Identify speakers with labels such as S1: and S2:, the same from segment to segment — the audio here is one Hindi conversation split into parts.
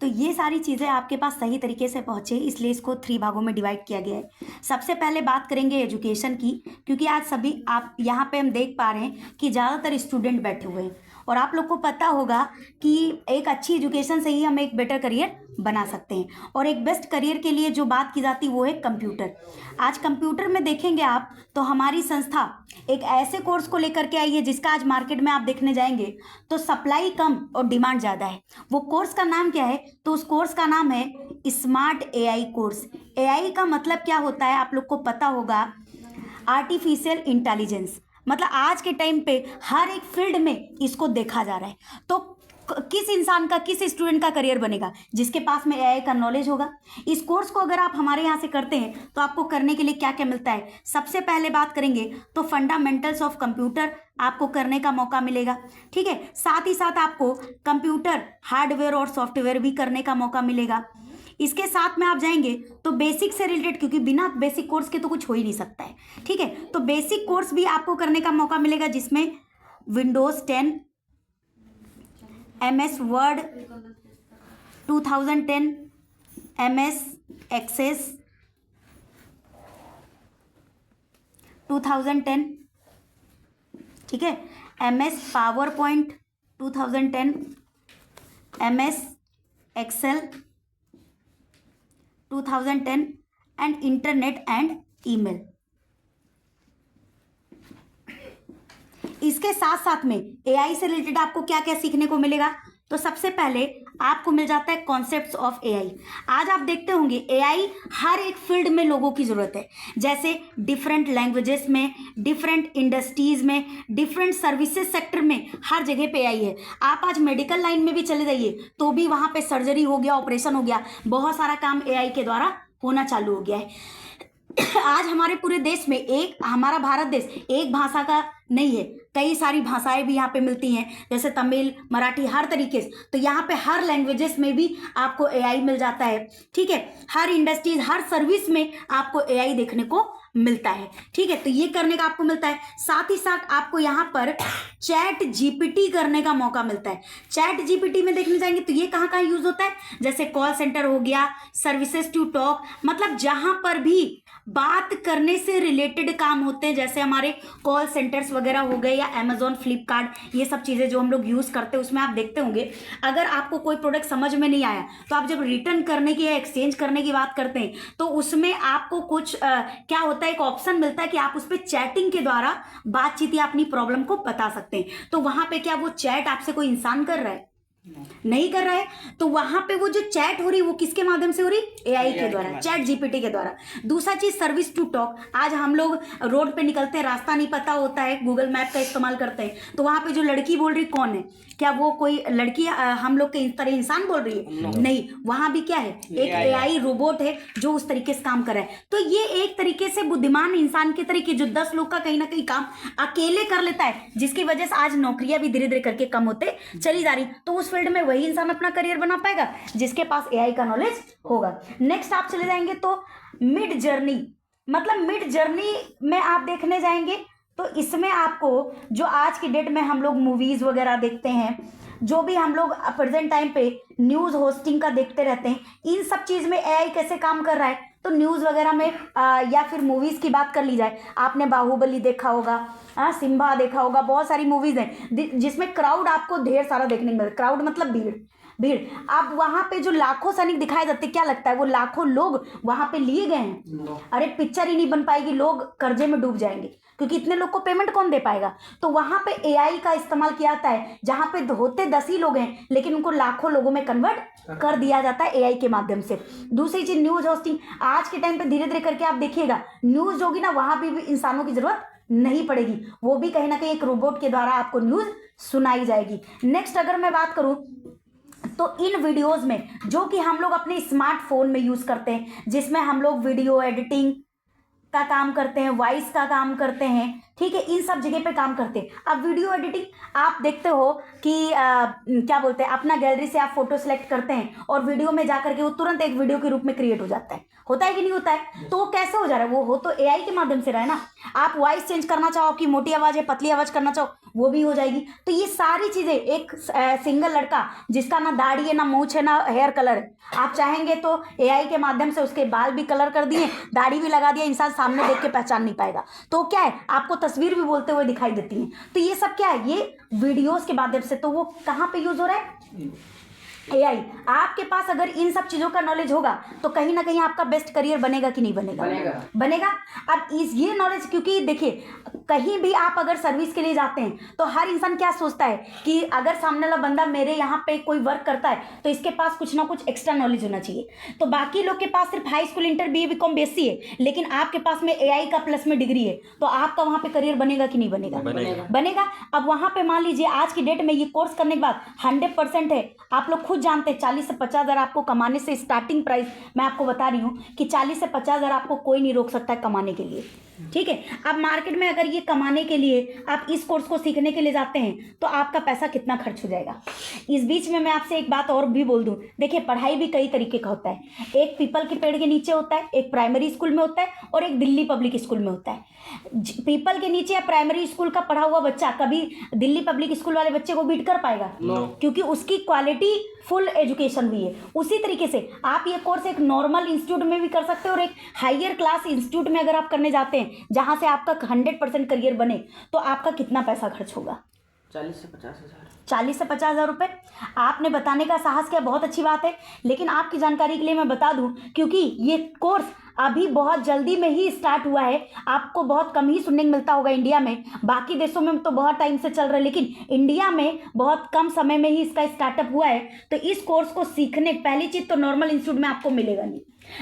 S1: तो ये सारी चीज़ें आपके पास सही तरीके से पहुँचे, इसलिए इसको 3 भागों में डिवाइड किया गया है। सबसे पहले बात करेंगे एजुकेशन की, क्योंकि आज सभी आप यहाँ पे हम देख पा रहे हैं कि ज़्यादातर स्टूडेंट बैठे हुए हैं और आप लोग को पता होगा कि एक अच्छी एजुकेशन से ही हम एक बेटर करियर बना सकते हैं। और एक बेस्ट करियर के लिए जो बात की जाती है वो है कंप्यूटर। आज कंप्यूटर में देखेंगे आप तो हमारी संस्था एक ऐसे कोर्स को लेकर के आई है जिसका आज मार्केट में आप देखने जाएंगे तो सप्लाई कम और डिमांड ज़्यादा है। वो कोर्स का नाम क्या है? तो उस कोर्स का नाम है स्मार्ट एआई कोर्स। एआई का मतलब क्या होता है आप लोग को पता होगा, आर्टिफिशियल इंटेलिजेंस। मतलब आज के टाइम पे हर एक फील्ड में इसको देखा जा रहा है। तो किस इंसान का, किस स्टूडेंट का करियर बनेगा? जिसके पास में एआई का नॉलेज होगा। इस कोर्स को अगर आप हमारे यहाँ से करते हैं तो आपको करने के लिए क्या क्या मिलता है? सबसे पहले बात करेंगे तो फंडामेंटल्स ऑफ कंप्यूटर आपको करने का मौका मिलेगा, ठीक है। साथ ही साथ आपको कंप्यूटर हार्डवेयर और सॉफ्टवेयर भी करने का मौका मिलेगा। इसके साथ में आप जाएंगे तो बेसिक से रिलेटेड, क्योंकि बिना बेसिक कोर्स के तो कुछ हो ही नहीं सकता है, ठीक है। तो बेसिक कोर्स भी आपको करने का मौका मिलेगा जिसमें Windows 10, MS Word 2010, MS Access 2010, ठीक है, MS PowerPoint 2010, MS Excel 2010 and internet and email. इसके साथ साथ में एआई से रिलेटेड आपको क्या क्या सीखने को मिलेगा? तो सबसे पहले आपको मिल जाता है कॉन्सेप्ट्स ऑफ एआई। आज आप देखते होंगे एआई हर एक फील्ड में लोगों की ज़रूरत है, जैसे डिफरेंट लैंग्वेजेस में, डिफरेंट इंडस्ट्रीज़ में, डिफरेंट सर्विसेज सेक्टर में, हर जगह पे एआई है। आप आज मेडिकल लाइन में भी चले जाइए तो भी वहाँ पे सर्जरी हो गया, ऑपरेशन हो गया, बहुत सारा काम एआई के द्वारा होना चालू हो गया है। आज हमारे पूरे देश में हमारा भारत देश एक भाषा का नहीं है, कई सारी भाषाएं भी यहाँ पे मिलती हैं, जैसे तमिल, मराठी, हर तरीके से। तो यहाँ पे हर लैंग्वेजेस में भी आपको एआई मिल जाता है, ठीक है। हर इंडस्ट्रीज, हर सर्विस में आपको एआई देखने को मिलता है, ठीक है। तो ये करने का आपको मिलता है। साथ ही साथ आपको यहाँ पर चैट जीपीटी करने का मौका मिलता है। चैट जीपीटी में देखने जाएंगे तो ये कहाँ कहाँ यूज होता है? जैसे कॉल सेंटर हो गया, सर्विसेज टू टॉक, मतलब जहाँ पर भी बात करने से रिलेटेड काम होते हैं, जैसे हमारे कॉल सेंटर्स वगैरह हो गए या अमेजोन, फ्लिपकार्ट, ये सब चीज़ें जो हम लोग यूज़ करते हैं, उसमें आप देखते होंगे अगर आपको कोई प्रोडक्ट समझ में नहीं आया तो आप जब रिटर्न करने की या एक्सचेंज करने की बात करते हैं तो उसमें आपको कुछ क्या होता है, एक ऑप्शन मिलता है कि आप उस पर चैटिंग के द्वारा बातचीत या अपनी प्रॉब्लम को बता सकते हैं। तो वहां पे क्या वो चैट आपसे कोई इंसान कर रहा है? नहीं कर रहा है। तो वहां पे वो जो चैट हो रही है वो किसके माध्यम से हो रही? एआई के द्वारा, चैट जीपीटी के द्वारा। दूसरा चीज सर्विस टू टॉक। आज हम लोग रोड पे निकलते हैं, रास्ता नहीं पता होता है, गूगल मैप का इस्तेमाल करते हैं, तो वहां पे जो लड़की बोल रही कौन है? क्या वो कोई लड़की हम लोग के इस तरह इंसान बोल रही है? नहीं, वहां भी क्या है? एक एआई रोबोट है जो उस तरीके से काम कर रहा है। तो ये एक तरीके से बुद्धिमान इंसान के तरीके जो 10 लोग का कहीं ना कहीं काम अकेले कर लेता है, जिसकी वजह से आज नौकरियां भी धीरे धीरे करके कम होते चली जा रही। तो उस फील्ड में वही इंसान अपना करियर बना पाएगा जिसके पास एआई का नॉलेज होगा। नेक्स्ट आप चले जाएंगे तो मिड जर्नी, मतलब मिड जर्नी में आप देखने जाएंगे तो इसमें आपको जो आज की डेट में हम लोग मूवीज वगैरह देखते हैं, जो भी हम लोग प्रेजेंट टाइम पे न्यूज होस्टिंग का देखते रहते हैं, इन सब चीज में एआई कैसे काम कर रहा है? तो न्यूज वगैरह में या फिर मूवीज की बात कर ली जाए, आपने बाहुबली देखा होगा, सिम्बा देखा होगा, बहुत सारी मूवीज हैं जिसमें क्राउड आपको ढेर सारा देखने को मिलता। क्राउड मतलब भीड़, भीड़। अब वहां पे जो लाखों सैनिक दिखाए जाते, क्या लगता है वो लाखों लोग वहां पे लिए गए हैं? अरे पिक्चर ही नहीं बन पाएगी, लोग कर्जे में डूब जाएंगे, क्योंकि इतने लोग को पेमेंट कौन दे पाएगा? तो वहां पे एआई का इस्तेमाल किया जाता है, जहां पे होते 10 ही लोग हैं लेकिन उनको लाखों लोगों में कन्वर्ट कर दिया जाता है एआई के माध्यम से। दूसरी चीज न्यूज होस्टिंग। आज के टाइम पे धीरे धीरे करके आप देखिएगा न्यूज होगी ना, वहां भी इंसानों की जरूरत नहीं पड़ेगी, वो भी कहीं ना कहीं एक रोबोट के द्वारा आपको न्यूज सुनाई जाएगी। नेक्स्ट अगर मैं बात करूं तो इन वीडियोस में जो कि हम लोग अपने स्मार्टफोन में यूज करते हैं, जिसमें हम लोग वीडियो एडिटिंग का काम करते हैं, वॉइस का काम करते हैं, ठीक है, इन सब जगह पे काम करते हैं। अब वीडियो एडिटिंग आप देखते हो कि क्या बोलते हैं, अपना गैलरी से आप फोटो सेलेक्ट करते हैं और वीडियो में जाकर के वो तुरंत एक वीडियो के रूप में क्रिएट हो जाता है। होता है कि नहीं होता है? तो वो कैसे हो जा रहा है? वो हो तो एआई के माध्यम से रहा है ना। आप वॉइस चेंज करना चाहो कि मोटी आवाज है पतली आवाज करना चाहो वो भी हो जाएगी। तो ये सारी चीजें एक सिंगल लड़का जिसका ना दाढ़ी है ना मूंछ है ना हेयर कलर है, आप चाहेंगे तो एआई के माध्यम से उसके बाल भी कलर कर दिए, दाढ़ी भी लगा दिया, इंसान सामने देख के पहचान नहीं पाएगा। तो क्या है, आपको तस्वीर भी बोलते हुए दिखाई देती है। तो ये सब क्या है, ये वीडियोस के माध्यम से। तो वो कहाँ पे यूज हो रहा है? एआई। आपके पास अगर इन सब चीजों का नॉलेज होगा तो कहीं ना कहीं आपका बेस्ट करियर बनेगा कि नहीं बनेगा? बनेगा। अब ये नॉलेज, क्योंकि देखिए कहीं भी आप अगर सर्विस के लिए जाते हैं तो हर इंसान क्या सोचता है कि अगर सामने वाला बंदा मेरे यहाँ पे कोई वर्क करता है तो इसके पास कुछ ना कुछ एक्स्ट्रा नॉलेज होना चाहिए। तो बाकी लोग के पास सिर्फ high school inter BA BCom BSc है, लेकिन आपके पास में एआई का प्लस में डिग्री है, तो आपका वहां पे करियर बनेगा कि नहीं बनेगा? बनेगा। अब वहां पे मान लीजिए आज की डेट में ये कोर्स करने के बाद 100% है, आप लोग खुद जानते हैं 40 से 50 हज़ार आपको कमाने से स्टार्टिंग प्राइस मैं आपको बता रही हूँ कि 40 से 50 हज़ार आपको कोई नहीं रोक सकता है कमाने के लिए। ठीक है, अब मार्केट में अगर ये कमाने के लिए आप इस कोर्स को सीखने के लिए जाते हैं तो आपका पैसा कितना खर्च हो जाएगा। इस बीच में मैं आपसे एक बात और भी बोल दूं, देखिए पढ़ाई भी कई तरीके का होता है। एक पीपल के पेड़ के नीचे होता है, एक प्राइमरी स्कूल में होता है और एक दिल्ली पब्लिक स्कूल में होता है। पीपल के नीचे या प्राइमरी स्कूल का पढ़ा हुआ बच्चा कभी दिल्ली पब्लिक स्कूल वाले बच्चे को बीट कर पाएगा? क्योंकि उसकी क्वालिटी फुल एजुकेशन हुई है। उसी तरीके से आप ये कोर्स एक नॉर्मल इंस्टीट्यूट में भी कर सकते हो और एक हायर क्लास इंस्टीट्यूट में अगर आप करने जाते हैं जहां से आपका 100% करियर बने तो आपका कितना पैसा खर्च होगा?
S2: 40 से 50 हज़ार।
S1: 40 से 50 हज़ार रुपये आपने बताने का साहस किया, बहुत अच्छी बात है। लेकिन आपकी जानकारी के लिए मैं बता दूं, क्योंकि ये कोर्स अभी बहुत जल्दी में ही स्टार्ट हुआ है, आपको बहुत कम ही सुनने को मिलता होगा इंडिया में। बाकी देशों में तो बहुत टाइम से चल रहा है, लेकिन इंडिया में बहुत कम समय में ही इसका स्टार्टअप हुआ है। तो इस कोर्स को सीखने पहली चीज़ तो नॉर्मल इंस्टीट्यूट में आपको मिलेगा नहीं।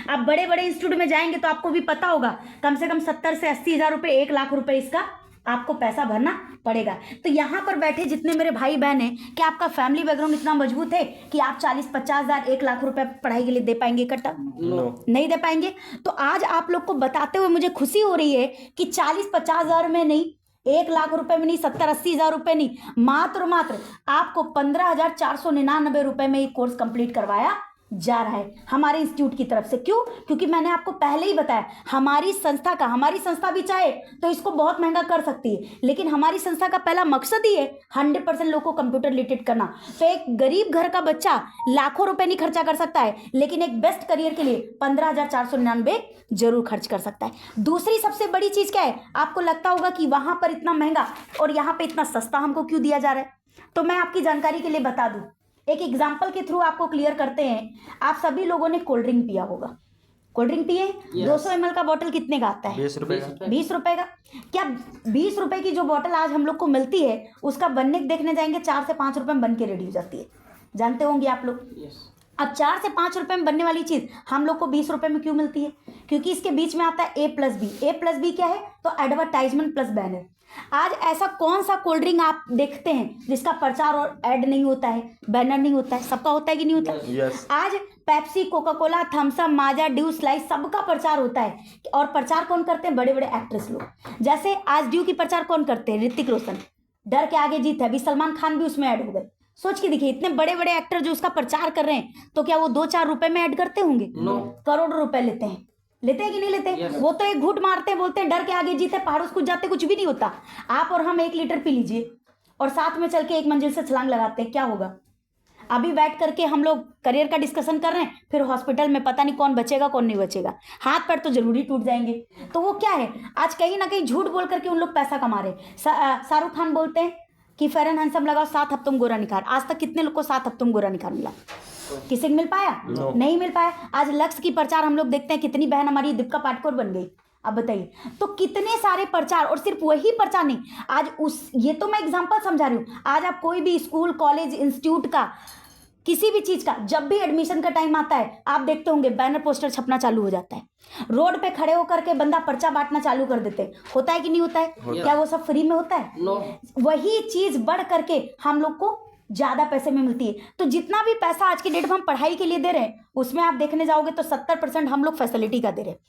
S1: आप बड़े बड़े इंस्टीट्यूट में जाएंगे तो आपको भी पता होगा कम से कम 70 से 80 हज़ार रुपये, 1 लाख रुपये इसका आपको पैसा भरना पड़ेगा। तो यहाँ पर बैठे जितने मेरे भाई बहन हैं, क्या आपका फैमिली बैकग्राउंड इतना मजबूत है कि आप 40-50 हज़ार, 1 लाख रुपए पढ़ाई के लिए दे पाएंगे इकट्ठा? नहीं दे पाएंगे। तो आज आप लोग को बताते हुए मुझे खुशी हो रही है कि 40-50 हज़ार में नहीं, 1 लाख रुपए में नहीं, 70-80 हज़ार रुपये नहीं, मात्र आपको 15,499 रुपये में ये कोर्स कंप्लीट करवाया जा रहा है हमारे इंस्टीट्यूट की तरफ से। क्यों? क्योंकि मैंने आपको पहले ही बताया हमारी संस्था भी चाहे तो इसको बहुत महंगा कर सकती है, लेकिन हमारी संस्था का पहला मकसद ही है 100% लोगों को कंप्यूटर रिलेटेड करना। तो एक गरीब घर का बच्चा लाखों रुपए नहीं खर्चा कर सकता है, लेकिन एक बेस्ट करियर के लिए 15,499 जरूर खर्च कर सकता है। दूसरी सबसे बड़ी चीज क्या है, आपको लगता होगा कि वहां पर इतना महंगा और यहाँ पे इतना सस्ता हमको क्यों दिया जा रहा है? तो मैं आपकी जानकारी के लिए बता दूं, एक एग्जाम्पल के थ्रू आपको क्लियर करते हैं। आप सभी लोगों ने कोल्ड ड्रिंक पिया होगा, कोल्ड ड्रिंक पिए? 200 ml का बोतल कितने का आता है?
S3: 20 रुपए का।
S1: 20 रुपए का। क्या 20 रुपए की जो बोतल आज हम लोग को मिलती है उसका बनने देखने जाएंगे 4 से 5 रुपए में बन के रेडी हो जाती है, जानते होंगे आप लोग। अब 4 से 5 रुपए में बनने वाली चीज हम लोग को 20 रुपए में क्यों मिलती है? क्योंकि इसके बीच में आता है A+B। A+B क्या है? तो एडवर्टाइजमेंट प्लस बैनर। आज ऐसा कौन सा कोल्ड ड्रिंक आप देखते हैं जिसका प्रचार और ऐड नहीं होता है, बैनर नहीं होता है? सबका होता है कि नहीं होता है?
S3: Yes.
S1: आज Pepsi, Coca Cola, Thums Up, Maaza, Dew, Slice सबका प्रचार होता है। और प्रचार कौन करते हैं? बड़े बड़े एक्ट्रेस लोग। जैसे आज ड्यू की प्रचार कौन करते हैं? ऋतिक रोशन। डर के आगे जीत है, अभी सलमान खान भी उसमें ऐड हो गए। सोच के देखिए, इतने बड़े बड़े एक्टर जो उसका प्रचार कर रहे हैं, तो क्या वो 2-4 रुपए में ऐड करते होंगे? करोड़ों रुपए लेते हैं कि नहीं लेते? वो तो एक घूट मारते हैं, बोलते हैं डर के आगे जीते, पहाड़ों से कूद जाते, कुछ भी नहीं होता। आप और हम 1 लीटर पी लीजिए और साथ में चल के 1 मंजिल से छलांग लगाते हैं, क्या होगा? अभी बैठ करके हम लोग करियर का डिस्कशन कर रहे हैं, फिर हॉस्पिटल में पता नहीं कौन बचेगा कौन नहीं बचेगा, हाथ पैर तो जरूरी टूट जाएंगे। तो वो क्या है, आज कहीं ना कहीं झूठ बोल करके उन लोग पैसा कमा रहे। शाहरुख खान बोलते हैं कि फेयर एंड हैंडसम लगाओ 7 हफ्तों में गोरा निखार। आज तक कितने लोग को 7 हफ्तों में गोरा निखार मिला? किसी को मिल पाया? नहीं मिल पाया। आज लक्ष्य की प्रचार हम लोग देखते हैं, कितनी बहन हमारी दीपिका पाटकोर बन गई। अब बताइए, तो कितने सारे प्रचार, और सिर्फ वही प्रचार नहीं, आज ये तो मैं एग्जांपल समझा रही हूँ। आज आप कोई भी स्कूल, कॉलेज, इंस्टीट्यूट का, किसी भी चीज का जब भी एडमिशन का टाइम आता है, आप देखते होंगे बैनर पोस्टर छपना चालू हो जाता है। रोड पे खड़े होकर के बंदा पर्चा बांटना चालू कर देते हैं। होता है कि नहीं होता है? क्या वो सब फ्री में होता है? वही चीज बढ़ करके हम लोग को ज्यादा पैसे में मिलती है। तो जितना भी पैसा आज की डेट में हम पढ़ाई के लिए दे रहे हैं, उसमें आप देखने जाओगे तो 70% हम लोग फैसिलिटी का दे रहे हैं।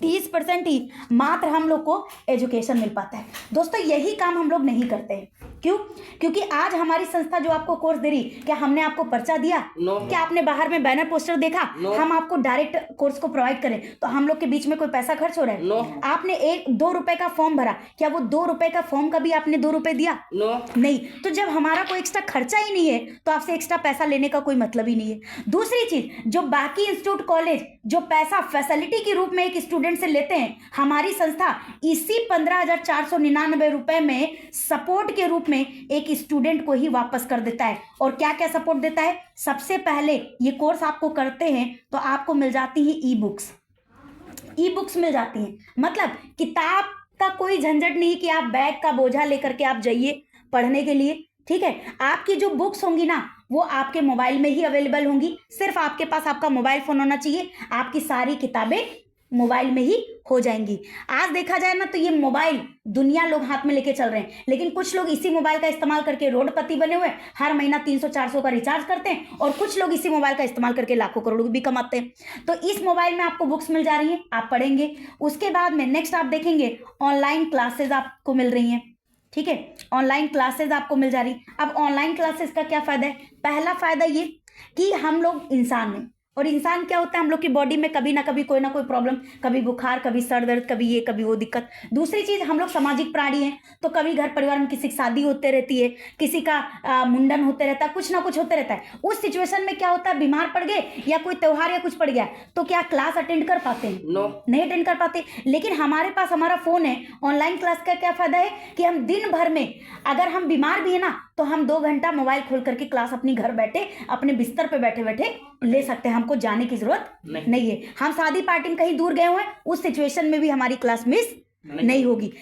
S1: 30% ही मात्र हम लोग को एजुकेशन मिल पाता है। दोस्तों यही काम हम लोग नहीं करते हैं। क्यों? क्योंकि आज हमारी संस्था जो आपको कोर्स दे रही, क्या हमने आपको पर्चा दिया? क्या आपने बाहर में बैनर पोस्टर देखा? हम आपको डायरेक्ट कोर्स को प्रोवाइड करें तो हम लोग के बीच में कोई पैसा खर्च हो रहा है? आपने 1-2 रुपए का फॉर्म भरा, क्या वो 2 रुपए का फॉर्म का भी आपने 2 रुपए दिया? नहीं। तो जब हमारा कोई एक्स्ट्रा खर्चा ही नहीं है तो आपसे एक्स्ट्रा पैसा लेने का कोई मतलब ही नहीं है। दूसरी चीज, जो बाकी इंस्टीट्यूट कॉलेज जो पैसा फैसिलिटी के रूप में एक स्टूडेंट से लेते हैं, हमारी संस्था इसी 15,499 रुपए में सपोर्ट के रूप में एक स्टूडेंट को ही वापस कर देता है। और क्या क्या सपोर्ट देता है? सबसे पहले ये कोर्स आपको करते हैं तो आपको मिल जाती है ई बुक्स मिल जाती हैं। मतलब किताब का कोई झंझट नहीं कि आप बैग का बोझा लेकर के आप जाइए पढ़ने के लिए। ठीक है, आपकी जो बुक्स होंगी ना वो आपके मोबाइल में ही अवेलेबल होंगी। सिर्फ आपके पास आपका मोबाइल फोन होना चाहिए, आपकी सारी किताबें मोबाइल में ही हो जाएंगी। आज देखा जाए ना तो ये मोबाइल दुनिया लोग हाथ में लेके चल रहे हैं, लेकिन कुछ लोग इसी मोबाइल का इस्तेमाल करके रोडपति बने हुए, हर महीना 300-400 का रिचार्ज करते हैं, और कुछ लोग इसी मोबाइल का इस्तेमाल करके लाखों करोड़ों भी कमाते हैं। तो इस मोबाइल में आपको बुक्स मिल जा रही हैं, आप पढ़ेंगे। उसके बाद में नेक्स्ट आप देखेंगे ऑनलाइन क्लासेज आपको मिल रही हैं। ठीक है, ऑनलाइन क्लासेस आपको मिल जा रही। अब ऑनलाइन क्लासेस का क्या फायदा है? पहला फायदा ये कि हम लोग इंसान हैं, और इंसान क्या होता है, हम लोग की बॉडी में कभी ना कभी कोई ना कोई प्रॉब्लम, कभी बुखार, कभी सर दर्द, कभी ये कभी वो दिक्कत। दूसरी चीज, हम लोग सामाजिक प्राणी हैं, तो कभी घर परिवार में किसी की शादी होते रहती है, किसी का मुंडन होते रहता है, कुछ ना कुछ होते रहता है। उस सिचुएशन में क्या होता है, बीमार पड़ गए या कोई त्योहार या कुछ पड़ गया, तो क्या क्लास अटेंड कर पाते हैं? नहीं अटेंड कर पाते। लेकिन हमारे पास हमारा फोन है। ऑनलाइन क्लास का क्या फायदा है कि हम दिन भर में अगर हम बीमार भी है ना तो हम 2 घंटा मोबाइल खोल करके क्लास अपनी घर बैठे अपने बिस्तर पे बैठे बैठे ले सकते हैं। हमको जाने की जरूरत नहीं है। हम शादी पार्टी में कहीं दूर गए हुए हैं, उस सिचुएशन में भी हमारी क्लास मिस नहीं होगी।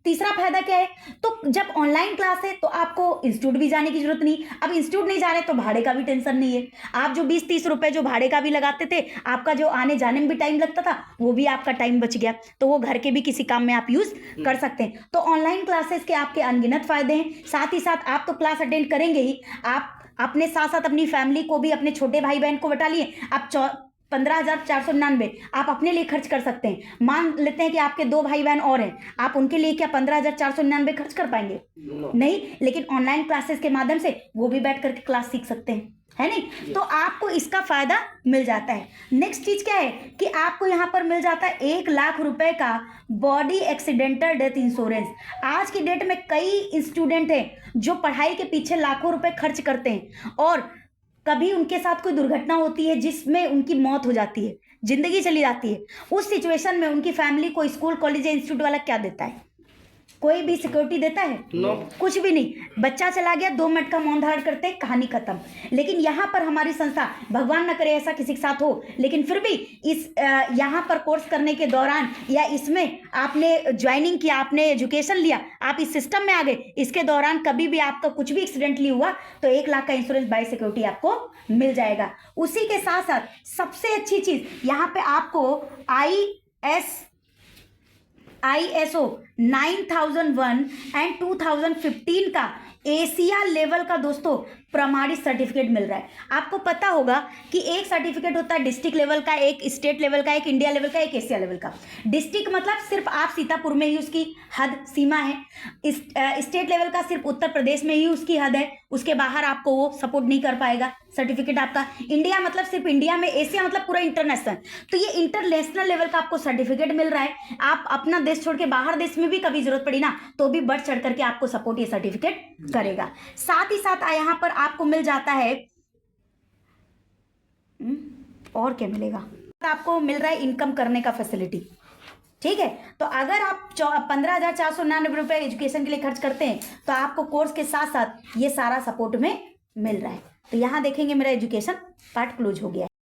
S1: तीसरा फायदा क्या है, तो जब ऑनलाइन क्लास है तो आपको इंस्टीट्यूट भी जाने की जरूरत नहीं। अब इंस्टीट्यूट नहीं जा रहे तो भाड़े का भी टेंशन नहीं है। आप जो 20-30 रुपए जो भाड़े का भी लगाते थे, आपका जो आने जाने में भी टाइम लगता था, वो भी आपका टाइम बच गया, तो वो घर के भी किसी काम में आप यूज कर सकते हैं। तो ऑनलाइन क्लासेस के आपके अनगिनत फायदे हैं। साथ ही साथ आप तो क्लास अटेंड करेंगे ही, आप अपने साथ साथ अपनी फैमिली को भी, अपने छोटे भाई बहन को बता लिए। आप 15,499 आप अपने लिए खर्च कर सकते हैं। मान लेते हैं कि आपके 2 भाई बहन और हैं, आप उनके लिए क्या 15,499 खर्च कर पाएंगे? नहीं। लेकिन ऑनलाइन क्लासेस के माध्यम से वो भी बैठ करके क्लास सीख सकते हैं, है नहीं? तो आपको इसका फायदा मिल जाता है। नेक्स्ट चीज क्या है कि आपको यहाँ पर मिल जाता है 1 लाख रुपए का बॉडी एक्सीडेंटल डेथ इंश्योरेंस। आज की डेट में कई स्टूडेंट हैं जो पढ़ाई के पीछे लाखों रुपए खर्च करते हैं, और कभी उनके साथ कोई दुर्घटना होती है जिसमें उनकी मौत हो जाती है, जिंदगी चली जाती है। उस सिचुएशन में उनकी फैमिली को स्कूल कॉलेज या इंस्टीट्यूट वाला क्या देता है? कोई भी सिक्योरिटी देता है? कुछ भी नहीं। बच्चा चला गया, 2 मिनट का मौन धारण करते, कहानी खत्म। लेकिन यहाँ पर हमारी संस्था, भगवान न करे ऐसा किसी के साथ हो, लेकिन फिर भी इस यहाँ पर कोर्स करने के दौरान या इसमें आपने ज्वाइनिंग किया, आपने एजुकेशन लिया, आप इस सिस्टम में आ गए, इसके दौरान कभी भी आपका कुछ भी एक्सीडेंटली हुआ तो 1 लाख का इंश्योरेंस बाय सिक्योरिटी आपको मिल जाएगा। उसी के साथ साथ सबसे अच्छी चीज यहाँ पे आपको ISO 9001 एंड 2015 का एशिया लेवल का दोस्तों प्रमाणित सर्टिफिकेट मिल रहा है। आपको पता होगा कि एक सर्टिफिकेट होता है डिस्ट्रिक्ट लेवल का, एक स्टेट लेवल का, एक इंडिया लेवल का, एक एशिया लेवल का। डिस्ट्रिक्ट मतलब सिर्फ आप सीतापुर में ही उसकी हद सीमा है, स्टेट लेवल का सिर्फ उत्तर प्रदेश में ही उसकी हद है, उसके बाहर आपको वो सपोर्ट नहीं कर पाएगा सर्टिफिकेट आपका। इंडिया मतलब सिर्फ इंडिया में, एशिया मतलब पूरा इंटरनेशनल। तो ये इंटरनेशनल लेवल का आपको सर्टिफिकेट मिल रहा है। आप अपना देश छोड़ के बाहर देश में भी कभी जरूरत पड़ी ना तो भी बढ़ चढ़ करके आपको सपोर्ट ये सर्टिफिकेट करेगा। साथ ही साथ यहाँ पर आपको मिल जाता है और क्या मिलेगा, आपको मिल रहा है इनकम करने का फैसिलिटी। ठीक है, तो अगर आप 15,499 रुपए एजुकेशन के लिए खर्च करते हैं तो आपको कोर्स के साथ साथ ये सारा सपोर्ट में मिल रहा है। तो यहाँ देखेंगे मेरा एजुकेशन पार्ट क्लोज हो गया है।